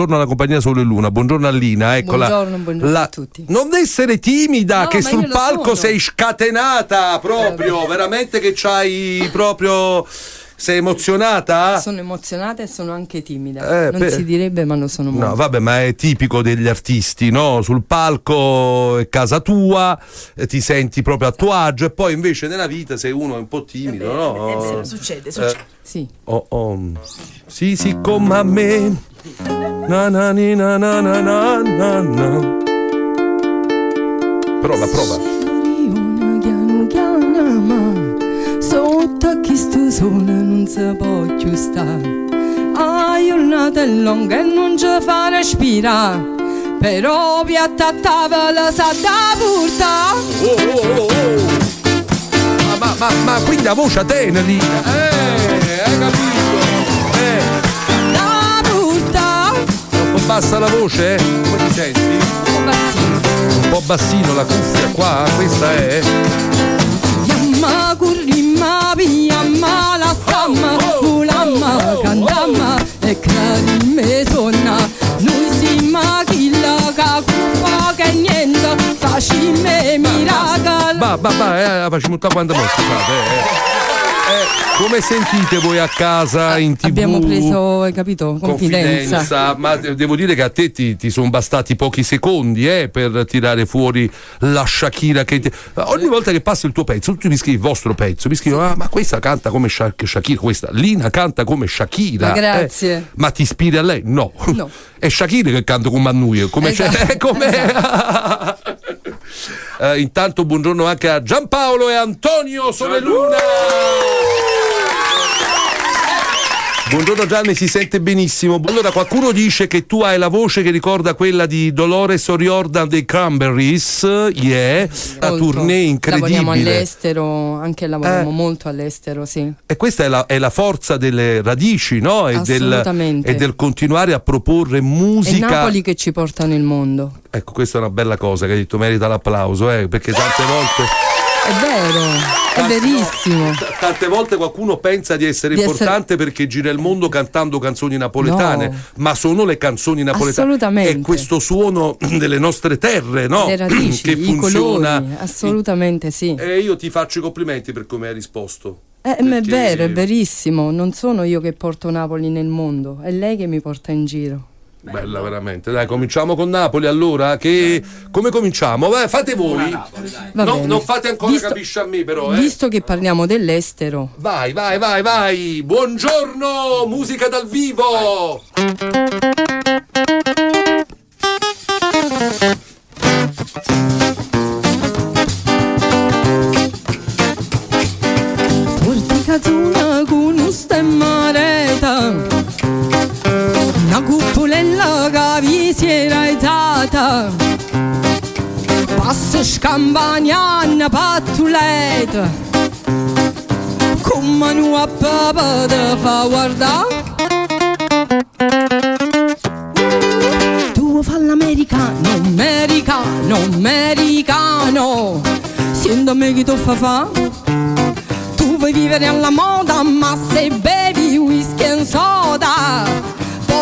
buongiorno alla compagnia Sole e Luna, buongiorno a Lina, eccola. Buongiorno a tutti. Non essere timida, No, che ma sul io lo palco sono. sei scatenata proprio, veramente che c'hai proprio... Sei emozionata? Sono emozionata e sono anche timida. Non si direbbe, ma lo sono molto. No, vabbè, ma è tipico degli artisti, no? Sul palco è casa tua, ti senti proprio a tuo agio, e poi invece nella vita sei uno un po' timido, no? Succede. Sì. Sì, come a me. Na na ni na na na na na na. Prova. Sotto chi sto sole non si può più stare. A giornata è lunga e non ci fa respirare. Però piatta a tavola sa da porta. Ma quindi la voce a te, Lina? Hai capito? Da porta. Un po' bassa la voce? Come ti senti? Un po' bassino la cuffia qua, questa è? Yamma currimma piyamma la samma Ulamma candamma e clarime sonna. Noi simma chilla ca cuppa che niente facime miracolo. Facciamo tutta quanta mo, scusate. Come sentite voi a casa in TV? Abbiamo preso, hai capito, confidenza. Ma devo dire che a te ti sono bastati pochi secondi per tirare fuori la Shakira che ogni volta che passa il tuo pezzo tu mi scrivi il vostro pezzo, mi scrivi ma questa canta come Shakira, questa Lina canta come Shakira. Ma grazie. Ma ti ispiri a lei? No. È Shakira che canta con Mannuio, come esatto. Intanto buongiorno anche a Giampaolo e Antonio Sole Luna. Buongiorno Gianni, si sente benissimo. Allora, qualcuno dice che tu hai la voce che ricorda quella di Dolores O'Riordan dei Cranberries, la tournée incredibile. Lavoriamo all'estero, anche lavoriamo molto all'estero, sì. E questa è la forza delle radici, no? E del continuare a proporre musica. È Napoli che ci porta nel mondo. Ecco, questa è una bella cosa che hai detto, merita l'applauso, perché tante volte... È vero, è verissimo. Tante volte qualcuno pensa di essere importante perché gira il mondo cantando canzoni napoletane, ma sono le canzoni napoletane. Assolutamente. È questo suono delle nostre terre, no? Le radici, che funziona. Colori, assolutamente sì. E io ti faccio i complimenti per come hai risposto. Ma è vero, è verissimo. Non sono io che porto Napoli nel mondo, è lei che mi porta in giro. Bella veramente. Dai, cominciamo con Napoli allora. Come cominciamo? Fate voi. Non fate ancora capisci a me però. Visto che parliamo dell'estero. Vai. Buongiorno, musica dal vivo. Porti cazzuna con un stemmareta. Una cupolella che vi si era alzata. Passa scampagnana pattuletta. Come nu a papà te fa guardare. Tu fa l'americano, americano. Sento me che tu fa. Tu vuoi vivere alla moda, ma se bevi whisky e soda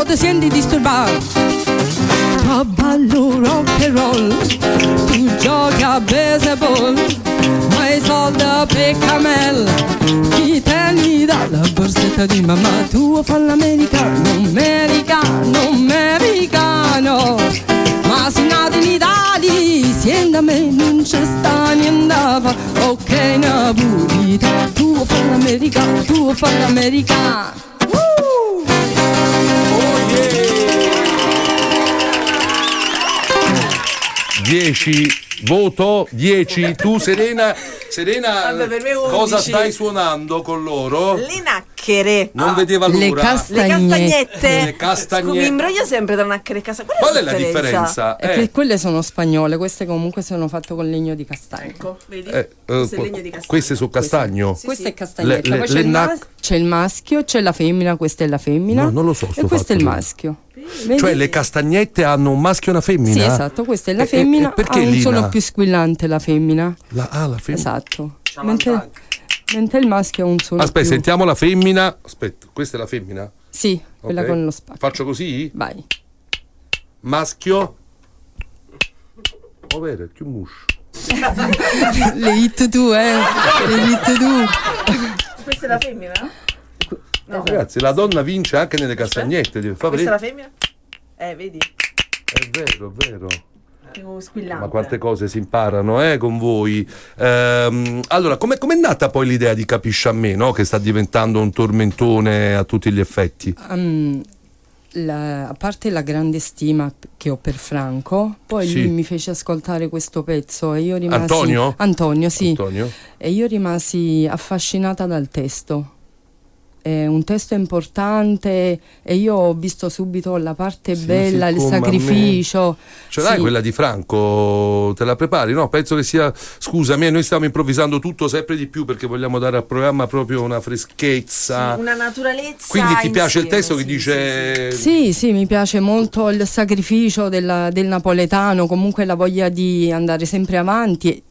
ti senti disturbato. Tu ballo rock and roll, tu giochi a baseball, ma i soldi per camel chi te li dà la borsetta di mamma. Tu fa l'americano, americano, ma sei nato in Italia, siendo a me non c'è sta niente da fa. Ok, Napolita, tu fa l'americano. 10 voto 10. Tu Serena Vabbè, per me 11. Cosa stai suonando con loro? Le nacchere. Non vedeva l'ora. Le castagnette. Le castagnette. Mi imbroglio sempre tra nacchere e castagnette. Qual è la differenza? Che quelle sono spagnole, queste comunque sono fatte con legno di castagno. Ecco, vedi? Questo è legno di castagno. Queste sono castagno? Sì, Questa sì. è castagnetta, poi c'è il maschio, c'è la femmina, questa è la femmina. No, non lo so. E questo è il maschio. Vedi? Cioè le castagnette hanno un maschio e una femmina? Sì, esatto, questa è la femmina, perché ha un Lina? suono più squillante la femmina. La femmina. Esatto. Mentre il maschio ha un suono Aspetta, più... sentiamo la femmina. Aspetta, questa è la femmina? Sì, quella Ok. con lo spacco. Faccio così? Vai. maschio. Ovvero, che muscio. Le hit tu, le hit tu. Questa è la femmina? No, ragazzi, la donna vince anche nelle castagnette. Questa è la femmina? Vedi? È vero, è vero. Squillante. Ma quante cose si imparano con voi. Allora, com'è nata poi l'idea di Capisci a me, no? Che sta diventando un tormentone a tutti gli effetti? A parte la grande stima che ho per Franco, poi Sì. lui mi fece ascoltare questo pezzo e io rimasi... Antonio, sì. Antonio. E io rimasi affascinata dal testo. È un testo importante e io ho visto subito la parte bella, il sacrificio. Ce l'hai quella di Franco? Te la prepari? No, penso che sia... Scusami, noi stiamo improvvisando tutto sempre di più perché vogliamo dare al programma proprio una freschezza. Una naturalezza. Quindi ti piace il testo che dice... Sì, mi piace molto il sacrificio del napoletano, comunque la voglia di andare sempre avanti.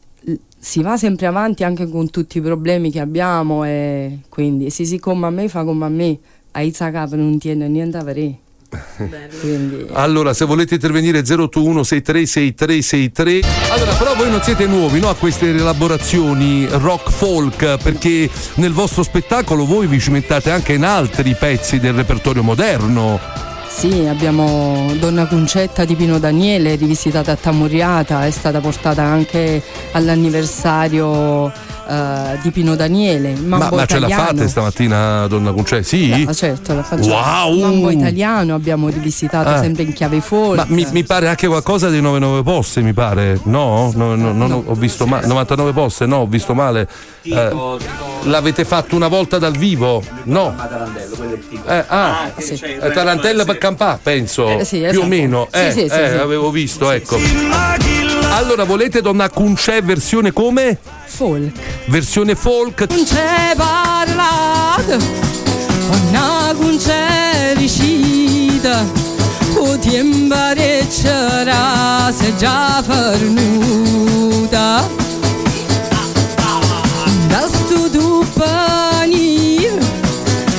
Si va sempre avanti anche con tutti i problemi che abbiamo e quindi si come a me fa come a me, a Izza capo non tiene niente a vedere. Quindi... Allora, se volete intervenire 081 636363. Allora, però voi non siete nuovi, no, a queste rielaborazioni rock folk, perché nel vostro spettacolo voi vi cimentate anche in altri pezzi del repertorio moderno. Sì, abbiamo Donna Concetta di Pino Daniele, rivisitata a Tamuriata, è stata portata anche all'anniversario di Pino Daniele. Ma ce la fate stamattina, Donna Concetta? Sì? No, certo, la facciamo. Wow! Mambo Italiano abbiamo rivisitato sempre in chiave folk. Ma mi pare anche qualcosa dei 99 poste, mi pare. No, ho visto male. 99 poste, no, ho visto male. L'avete fatto una volta dal vivo? No. Tarantello, quello è il tipo. Sì. Tarantello per campà, penso. Sì, più esatto. o meno. Sì. Avevo visto, ecco. Allora, volete Donna Concè versione come? Folk. Versione folk. Non c'è parlato, Donna Concè vicita, o ti impareccerà se già fornuta. Da sto tu panir,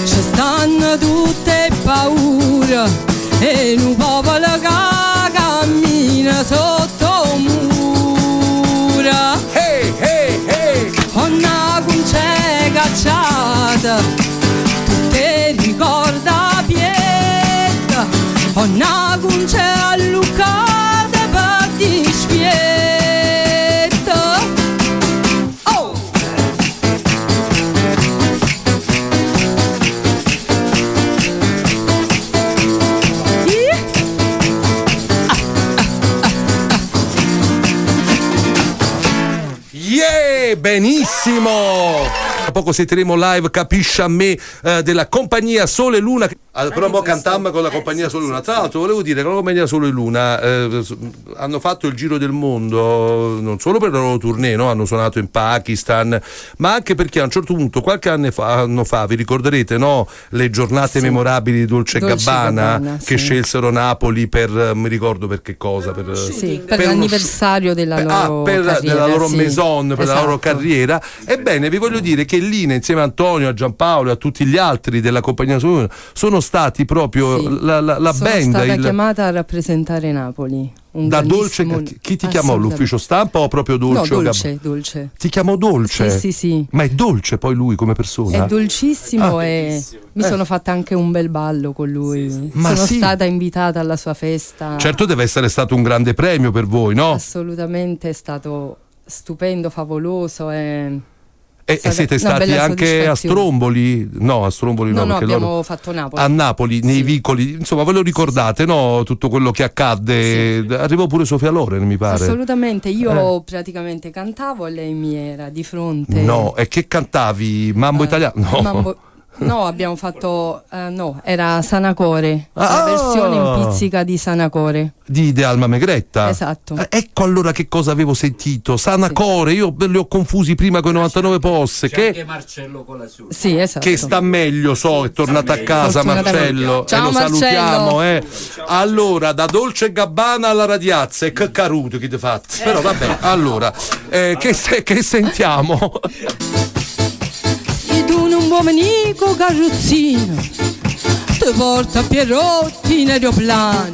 ci stanno tutte paure, e un popolo che cammina sotto mura. Hey, hey, hey! Donna Concè cacciata, tu te ricorda pietta, Donna Concè allucata per dispietta. Oh! Yeah, benissimo! Tra poco sentiremo live Capisci a me della compagnia Sole e Luna. Però mo cantammo con la compagnia Sole e Luna. Tra l'altro volevo dire che la compagnia Sole e Luna hanno fatto il giro del mondo non solo per la loro tournée, no? Hanno suonato in Pakistan, ma anche perché a un certo punto, qualche anno fa vi ricorderete, no? Le giornate memorabili di Dolce Gabbana che scelsero Napoli per, mi ricordo per che cosa, per l'anniversario della loro carriera, della loro maison, per la loro esatto. carriera. Ebbene, vi voglio dire che Lina, insieme a Antonio, a Giampaolo e a tutti gli altri della compagnia Sole, sono stati proprio la sono band. stata chiamata a rappresentare Napoli. Da Dolce, chi ti chiamò? L'ufficio stampa o proprio Dolce? No, Dolce. Ti chiamò Dolce? Sì. Ma è dolce poi lui come persona? È dolcissimo e mi sono fatta anche un bel ballo con lui. Ma sono sì. stata invitata alla sua festa. Certo, deve essere stato un grande premio per voi, no? Assolutamente, è stato stupendo, favoloso E siete stati anche a Stromboli? No, a Stromboli no, no, perché abbiamo loro... fatto Napoli. A Napoli, nei vicoli, insomma, ve lo ricordate, no? Tutto quello che accadde. Sì. Arrivò pure Sofia Loren, mi pare. Assolutamente, io praticamente cantavo e lei mi era di fronte. No, e che cantavi? Mambo Italiano? No. No, abbiamo fatto era Sanacore, la versione in pizzica di Sanacore di Alma Megretta. Esatto. Ecco allora che cosa avevo sentito. Sanacore, sì. Io li ho confusi prima con i 99 posse. C'è anche Marcello con la sua. Sì, esatto. Che sta meglio, è tornato a casa Marcello. Ciao, e lo Marcello. salutiamo. Allora, da Dolce Gabbana alla Radiazza, e che caruto che ti fate. Però vabbè, allora, che sentiamo? Tu non vuoi venire con carrozzino, ti porta a Pierotti in aeroplano,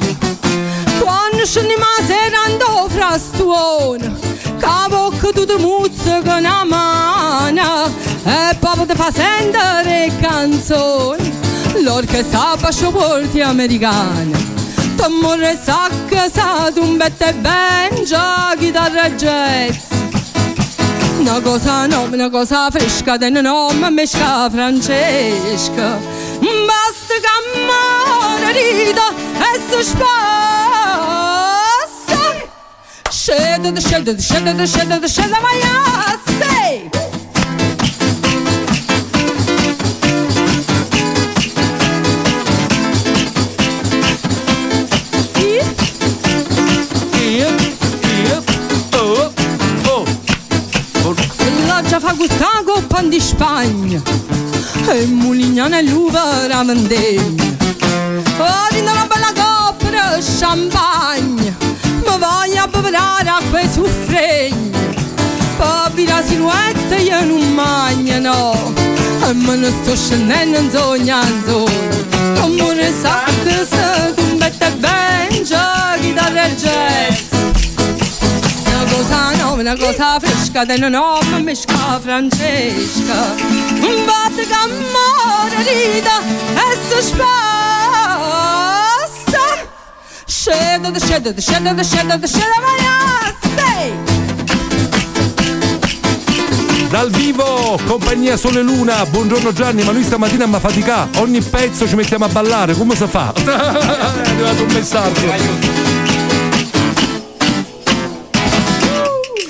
non scendi ma serando frastuone, capo che tu ti muzzi con la mano e poi ti fa sentire canzoni, l'orchestra passaporti americani. T'amore sacca sa tu mette ben giochi da jazz. Una cosa nuova, una cosa fresca, da una nome mesca Francesca. Basta che amore rida e si spassa. Scende, vai a sei. Già fa questa coppa di Spagna e Mulignana e l'uva la vendemmia. Oh, dinda una bella coppa di champagne, ma voglio beverare a quei suffregni. Poi la silhouette io non mangio, no, e me ne sto scendendo in sogno, in sogno. Amore sa che se tu mette ben giochi da jazz. Una cosa fresca, da una nome mesca Francesca. Un batte che amore rida e si spassa. Scende, vai a sei. Dal vivo, compagnia Sole Luna, buongiorno Gianni, ma lui stamattina mi fatica, ogni pezzo ci mettiamo a ballare, come si fa? È arrivato un messaggio.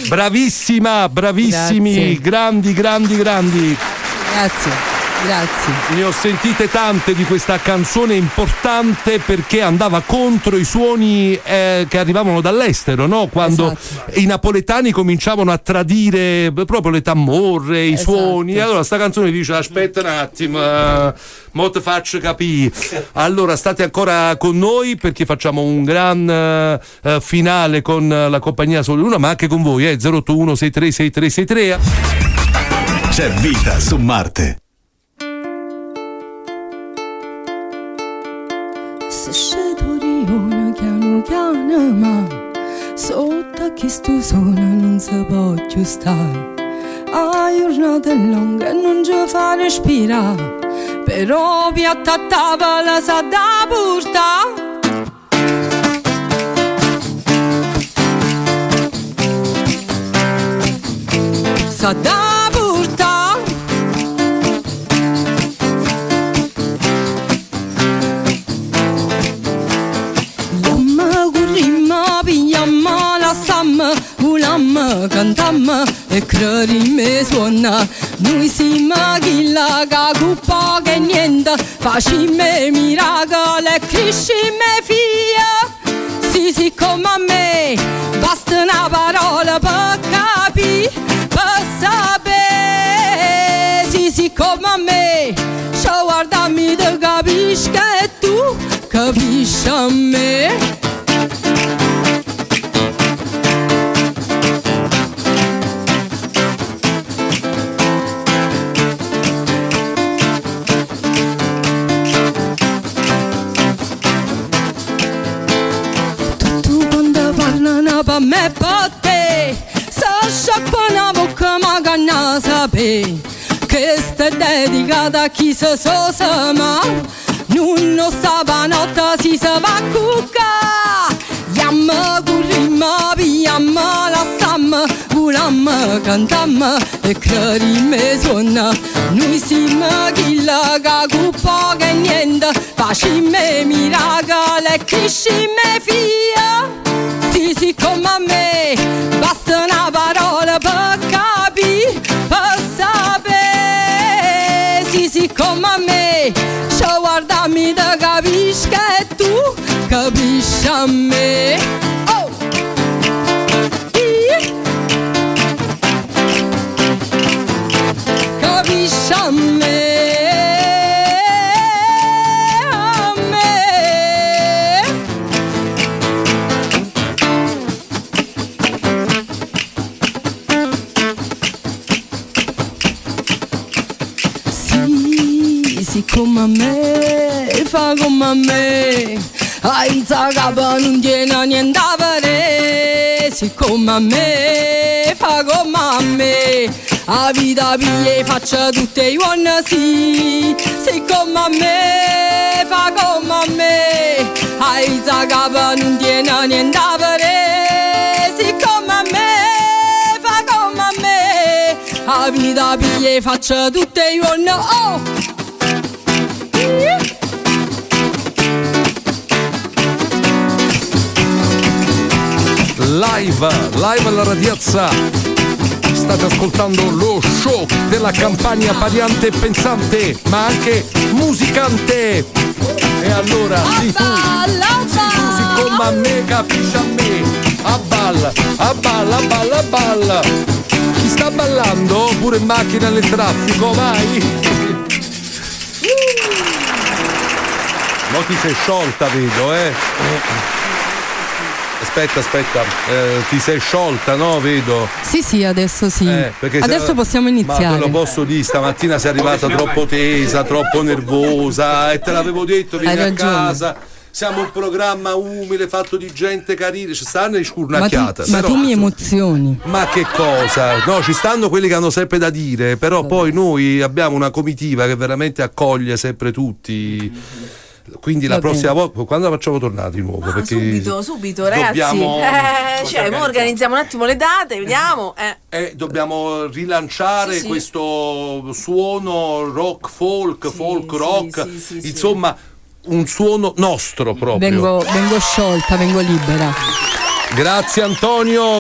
Bravissima, bravissimi, grandi. Grazie. Ne ho sentite tante di questa canzone importante perché andava contro i suoni che arrivavano dall'estero, no? Quando i napoletani cominciavano a tradire proprio le tammorre, i suoni. Allora sta canzone dice aspetta un attimo, mo te faccio capire. Allora state ancora con noi perché facciamo un gran finale con la compagnia Sole Luna, ma anche con voi, 081 636363. C'è vita su Marte. Se scedo riona piano ma sotto a chi sto sono non si può più stare. A giornate lunghe non ci fa respirare, però piatta a tavola sa da portare. Sa da portare. Pigliamma la samma, volamma, cantamma e crărime suona. Noi siamo chilla che cuppa che niente, facime miracoli e crescime figlia. Sì, come a me, basta una parola per capire, per sapere. Sì, come a me, ciao guardami te capisci che tu capisci a me. Per me, per te, se sciacqua una bocca ma canna sapere che sta dedicata a chi se so ma non lo stanotte si va a cucca. Yamma currimma, pigliamma la samma, volamma, cantamma e crărime suona. Noi siamo chilla che cuppa che niente, facime miracoli e crescime figlia. Sì, come a me, basta una parola per capire, per sapere. Sì, come a me, ciao guardami te capisci che tu capisci a me. Oh! Capisci a me. Come a me, fa come a me, ai zagaba non tiene niente a vedere, siccome a me fa come a me, a vita piglia faccia tutte i buoni sì, siccome a me fa come a me, ai zagaba non tiene niente a vedere, siccome a me fa come a me, a vita piglia faccia tutte i buoni oh. Live alla Radiazza, state ascoltando lo show della Campania pariante e pensante, ma anche musicante. E allora, sì tu, siccome a me capisci a me, a balla. Chi sta ballando? Pure in macchina nel traffico, vai! Mo ti sei sciolta, vedo, Aspetta, ti sei sciolta, no? Vedo. Sì, adesso sì. Adesso possiamo Ma iniziare. te lo posso dire, stamattina sei arrivata troppo tesa, troppo nervosa, e te l'avevo detto, vieni Hai a ragione. casa. Siamo un programma umile, fatto di gente carina, ci stanno le scurnacchiate. Ma tu mi emozioni. Ma che cosa? No, ci stanno quelli che hanno sempre da dire, però poi noi abbiamo una comitiva che veramente accoglie sempre tutti. Quindi la prossima volta, quando la facciamo tornare di nuovo? Perché subito ragazzi, mo organizziamo un attimo le date, vediamo. Dobbiamo rilanciare questo suono rock folk rock, insomma un suono nostro proprio. Vengo sciolta, vengo libera. Grazie Antonio.